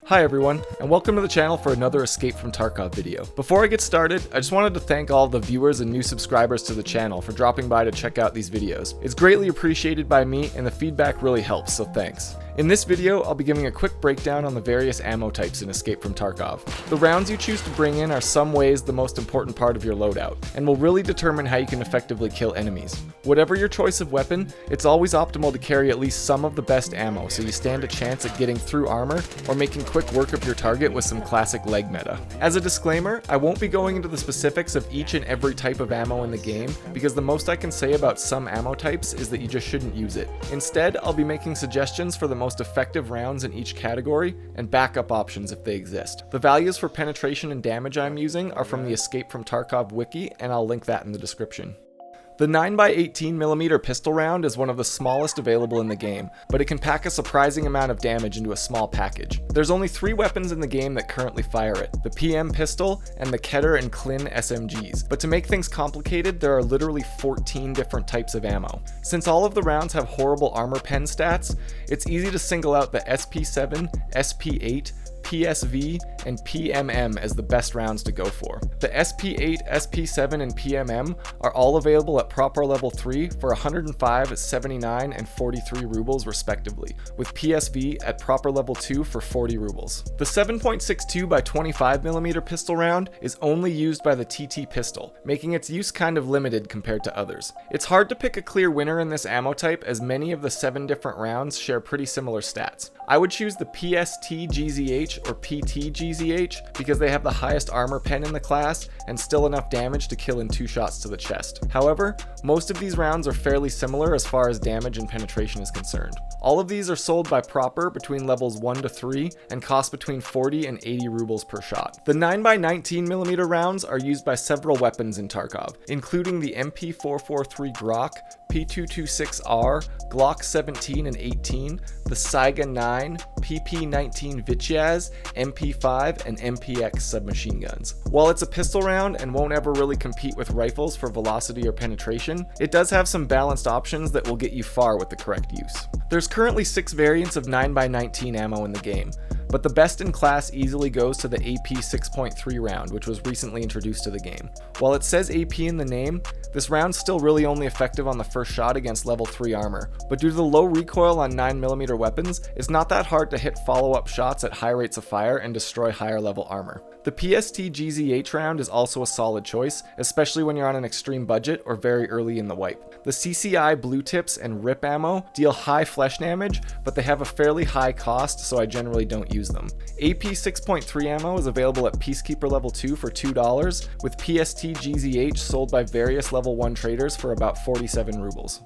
Hi everyone, and welcome to the channel for another Escape from Tarkov video. Before I get started, I just wanted to thank all the viewers and new subscribers to the channel for dropping by to check out these videos. It's greatly appreciated by me, and the feedback really helps, so thanks. In this video, I'll be giving a quick breakdown on the various ammo types in Escape from Tarkov. The rounds you choose to bring in are some ways the most important part of your loadout, and will really determine how you can effectively kill enemies. Whatever your choice of weapon, it's always optimal to carry at least some of the best ammo so you stand a chance at getting through armor or making quick work of your target with some classic leg meta. As a disclaimer, I won't be going into the specifics of each and every type of ammo in the game, because the most I can say about some ammo types is that you just shouldn't use it. Instead, I'll be making suggestions for the most effective rounds in each category and backup options if they exist. The values for penetration and damage I'm using are from the Escape from Tarkov wiki, and I'll link that in the description. The 9x18mm pistol round is one of the smallest available in the game, but it can pack a surprising amount of damage into a small package. There's only 3 weapons in the game that currently fire it, the PM pistol and the Keter and Klin SMGs, but to make things complicated, there are literally 14 different types of ammo. Since all of the rounds have horrible armor pen stats, it's easy to single out the SP7, SP8, PSV, and PMM as the best rounds to go for. The SP8, SP7, and PMM are all available at proper level 3 for 105, 79, and 43 rubles respectively, with PSV at proper level 2 for 40 rubles. The 7.62x25mm pistol round is only used by the TT pistol, making its use kind of limited compared to others. It's hard to pick a clear winner in this ammo type, as many of the 7 different rounds share pretty similar stats. I would choose the PST GZH or PT GZH because they have the highest armor pen in the class and still enough damage to kill in 2 shots to the chest. However, most of these rounds are fairly similar as far as damage and penetration is concerned. All of these are sold by proper between levels 1 to 3 and cost between 40 and 80 rubles per shot. The 9x19mm rounds are used by several weapons in Tarkov, including the MP443 Grok, P226R, Glock 17 and 18, the Saiga 9, PP19 Vityaz, MP5, and MPX submachine guns. While it's a pistol round and won't ever really compete with rifles for velocity or penetration, it does have some balanced options that will get you far with the correct use. There's currently 6 variants of 9x19 ammo in the game, but the best in class easily goes to the AP 6.3 round, which was recently introduced to the game. While it says AP in the name, this round's still really only effective on the first shot against level 3 armor, but due to the low recoil on 9mm weapons, it's not that hard to hit follow-up shots at high rates of fire and destroy higher level armor. The PST GZH round is also a solid choice, especially when you're on an extreme budget or very early in the wipe. The CCI blue tips and RIP ammo deal high flesh damage, but they have a fairly high cost, so I generally don't use them. AP 6.3 ammo is available at Peacekeeper level 2 for $2, with PST GZH sold by various level 1 traders for about 47 rubles.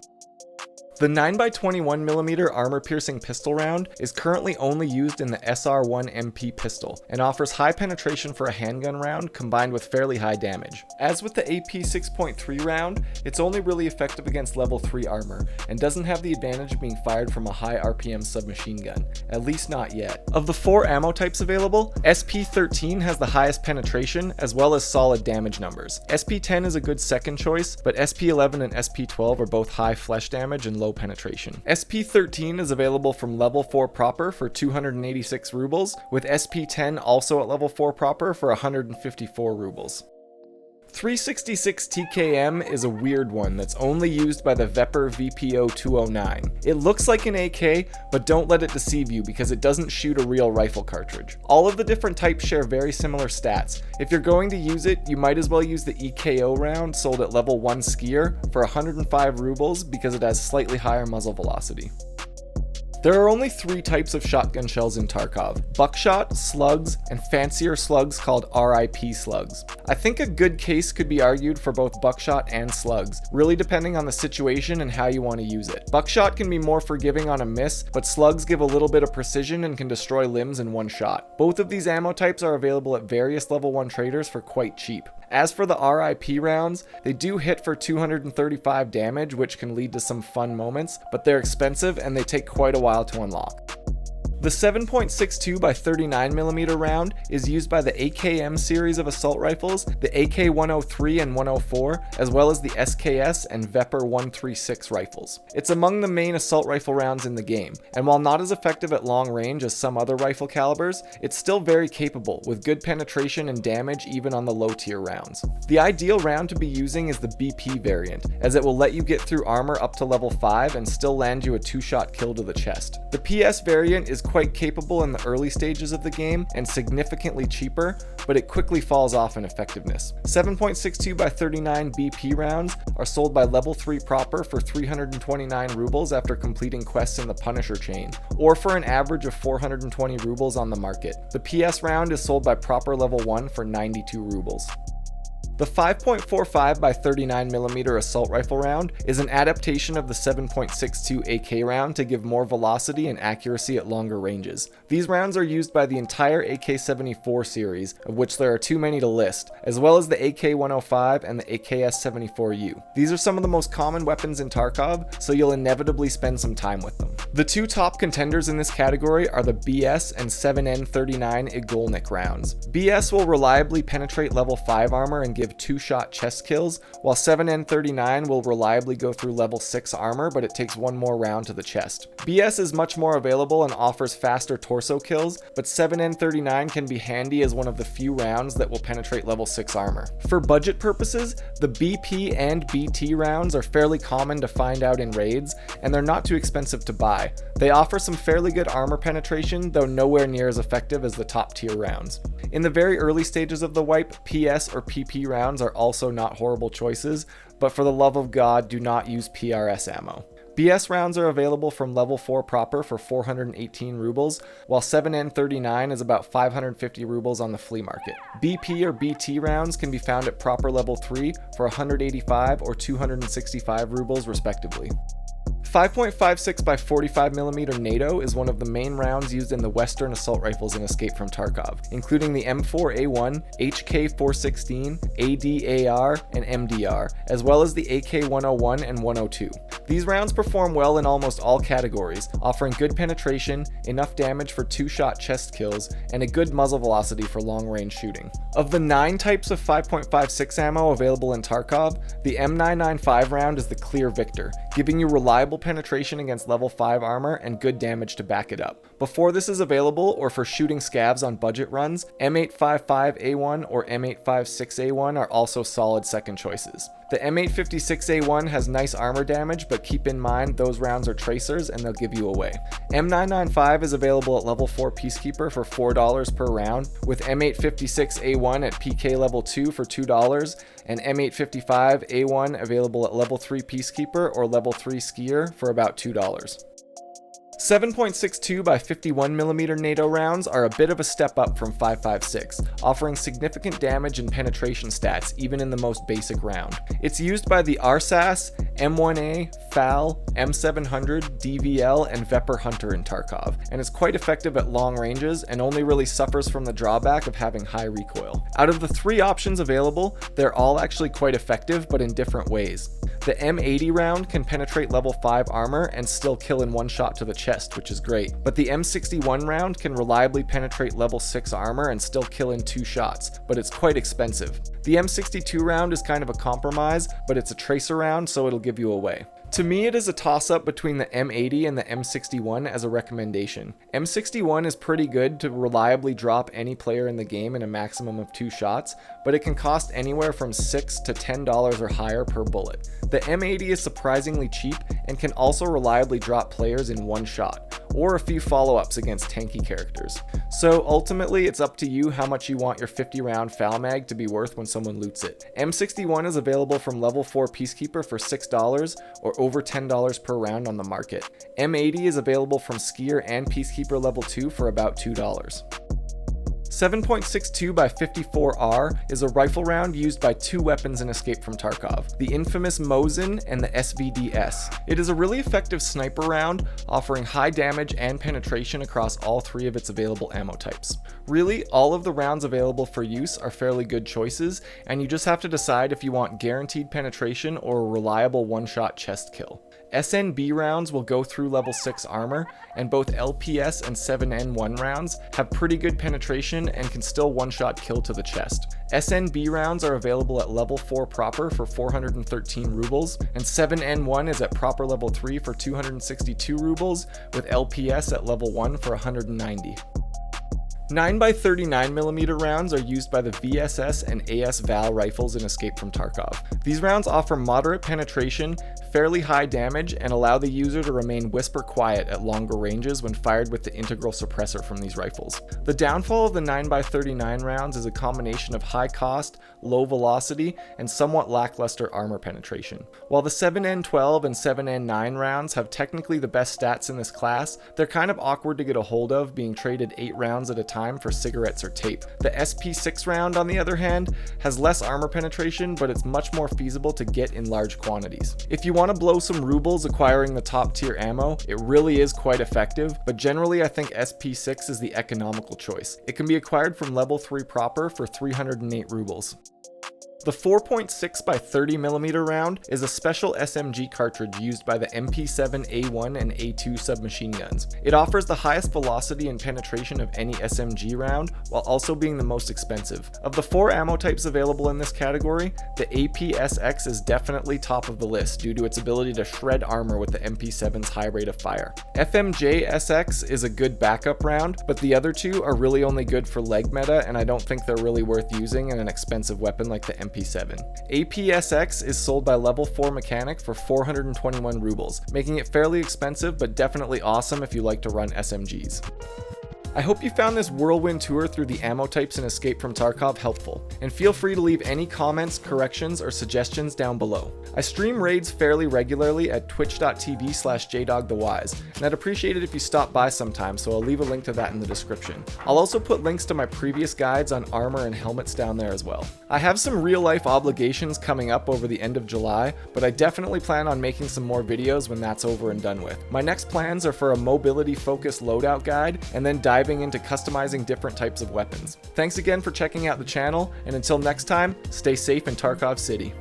The 9x21mm armor-piercing pistol round is currently only used in the SR1 MP pistol, and offers high penetration for a handgun round combined with fairly high damage. As with the AP 6.3 round, it's only really effective against level 3 armor, and doesn't have the advantage of being fired from a high RPM submachine gun, at least not yet. Of the 4 ammo types available, SP13 has the highest penetration as well as solid damage numbers. SP10 is a good second choice, but SP11 and SP12 are both high flesh damage and low penetration. SP13 is available from level 4 proper for 286 rubles, with SP10 also at level 4 proper for 154 rubles. 366 TKM is a weird one that's only used by the Vepr VPO 209. It looks like an AK, but don't let it deceive you because it doesn't shoot a real rifle cartridge. All of the different types share very similar stats. If you're going to use it, you might as well use the EKO round sold at level 1 skier for 105 rubles because it has slightly higher muzzle velocity. There are only 3 types of shotgun shells in Tarkov: buckshot, slugs, and fancier slugs called RIP slugs. I think a good case could be argued for both buckshot and slugs, really depending on the situation and how you want to use it. Buckshot can be more forgiving on a miss, but slugs give a little bit of precision and can destroy limbs in one shot. Both of these ammo types are available at various level 1 traders for quite cheap. As for the RIP rounds, they do hit for 235 damage, which can lead to some fun moments, but they're expensive and they take quite a while to unlock. The The 7.62 by 39mm round is used by the AKM series of assault rifles, the AK-103 and 104, as well as the SKS and Vepr 136 rifles. It's among the main assault rifle rounds in the game, and while not as effective at long range as some other rifle calibers, it's still very capable, with good penetration and damage even on the low tier rounds. The ideal round to be using is the BP variant, as it will let you get through armor up to level 5 and still land you a 2-shot kill to the chest. The PS variant is quite capable in the early stages of the game and significantly cheaper, but it quickly falls off in effectiveness. 7.62 by 39 BP rounds are sold by level 3 proper for 329 rubles after completing quests in the Punisher chain, or for an average of 420 rubles on the market. The PS round is sold by proper level 1 for 92 rubles. The 5.45 by 39mm assault rifle round is an adaptation of the 7.62 AK round to give more velocity and accuracy at longer ranges. These rounds are used by the entire AK-74 series, of which there are too many to list, as well as the AK-105 and the AKS-74U. These are some of the most common weapons in Tarkov, so you'll inevitably spend some time with them. The two top contenders in this category are the BS and 7N39 Igolnik rounds. BS will reliably penetrate level 5 armor and give 2-shot chest kills, while 7N39 will reliably go through level 6 armor, but it takes one more round to the chest. BS is much more available and offers faster torso kills, but 7N39 can be handy as one of the few rounds that will penetrate level 6 armor. For budget purposes, the BP and BT rounds are fairly common to find out in raids, and they're not too expensive to buy. They offer some fairly good armor penetration, though nowhere near as effective as the top tier rounds. In the very early stages of the wipe, PS or PP rounds are also not horrible choices, but for the love of God, do not use PRS ammo. BS rounds are available from level 4 proper for 418 rubles, while 7N39 is about 550 rubles on the flea market. BP or BT rounds can be found at proper level 3 for 185 or 265 rubles respectively. 5.56 by 45mm NATO is one of the main rounds used in the Western assault rifles in Escape from Tarkov, including the M4A1, HK416, ADAR, and MDR, as well as the AK101 and 102. These rounds perform well in almost all categories, offering good penetration, enough damage for 2-shot chest kills, and a good muzzle velocity for long-range shooting. Of the 9 types of 5.56 ammo available in Tarkov, the M995 round is the clear victor, giving you reliable penetration against level 5 armor and good damage to back it up. Before this is available, or for shooting scavs on budget runs, M855A1 or M856A1 are also solid second choices. The M856A1 has nice armor damage, but keep in mind those rounds are tracers and they'll give you away. M995 is available at level 4 Peacekeeper for $4 per round, with M856A1 at PK level 2 for $2, and M855A1 available at level 3 Peacekeeper or level 3 Skier for about $2. 7.62 by 51mm NATO rounds are a bit of a step up from 5.56, offering significant damage and penetration stats even in the most basic round. It's used by the RSAS, M1A, FAL, M700, DVL, and Vepr Hunter in Tarkov, and is quite effective at long ranges and only really suffers from the drawback of having high recoil. Out of the 3 options available, they're all actually quite effective, but in different ways. The M80 round can penetrate level 5 armor and still kill in one shot to the chest, which is great. But the M61 round can reliably penetrate level 6 armor and still kill in 2 shots, but it's quite expensive. The M62 round is kind of a compromise, but it's a tracer round, so it'll give you away. To me, it is a toss-up between the M80 and the M61 as a recommendation. M61 is pretty good to reliably drop any player in the game in a maximum of 2 shots, but it can cost anywhere from $6 to $10 or higher per bullet. The M80 is surprisingly cheap and can also reliably drop players in 1 shot, or a few follow-ups against tanky characters. So ultimately, it's up to you how much you want your 50-round FAL mag to be worth when someone loots it. M61 is available from level 4 Peacekeeper for $6 or over $10 per round on the market. M80 is available from Skier and Peacekeeper level 2 for about $2. 7.62 by 54R is a rifle round used by 2 weapons in Escape from Tarkov, the infamous Mosin and the SVD-S. It is a really effective sniper round, offering high damage and penetration across all 3 of its available ammo types. Really, all of the rounds available for use are fairly good choices, and you just have to decide if you want guaranteed penetration or a reliable one-shot chest kill. SNB rounds will go through level 6 armor, and both LPS and 7N1 rounds have pretty good penetration and can still one-shot kill to the chest. SNB rounds are available at level 4 proper for 413 rubles, and 7N1 is at proper level 3 for 262 rubles, with LPS at level 1 for 190. 9x39mm rounds are used by the VSS and AS Val rifles in Escape from Tarkov. These rounds offer moderate penetration, fairly high damage, and allow the user to remain whisper quiet at longer ranges when fired with the integral suppressor from these rifles. The downfall of the 9x39 rounds is a combination of high cost, low velocity, and somewhat lackluster armor penetration. While the 7N12 and 7N9 rounds have technically the best stats in this class, they're kind of awkward to get a hold of, being traded 8 rounds at a time for cigarettes or tape. The SP6 round, on the other hand, has less armor penetration, but it's much more feasible to get in large quantities. If you want to blow some rubles acquiring the top tier ammo, it really is quite effective, but generally I think SP6 is the economical choice. It can be acquired from level 3 proper for 308 rubles. The 4.6x30mm round is a special SMG cartridge used by the MP7A1 and A2 submachine guns. It offers the highest velocity and penetration of any SMG round, while also being the most expensive. Of the 4 ammo types available in this category, the APSX is definitely top of the list due to its ability to shred armor with the MP7's high rate of fire. FMJ-SX is a good backup round, but the other two are really only good for leg meta, and I don't think they're really worth using in an expensive weapon like the MP7. APSX is sold by level 4 mechanic for 421 rubles, making it fairly expensive but definitely awesome if you like to run SMGs. I hope you found this whirlwind tour through the ammo types in Escape from Tarkov helpful, and feel free to leave any comments, corrections, or suggestions down below. I stream raids fairly regularly at twitch.tv/jdogthewise, and I'd appreciate it if you stop by sometime, so I'll leave a link to that in the description. I'll also put links to my previous guides on armor and helmets down there as well. I have some real-life obligations coming up over the end of July, but I definitely plan on making some more videos when that's over and done with. My next plans are for a mobility-focused loadout guide, and then diving into customizing different types of weapons. Thanks again for checking out the channel, and until next time, stay safe in Tarkov City.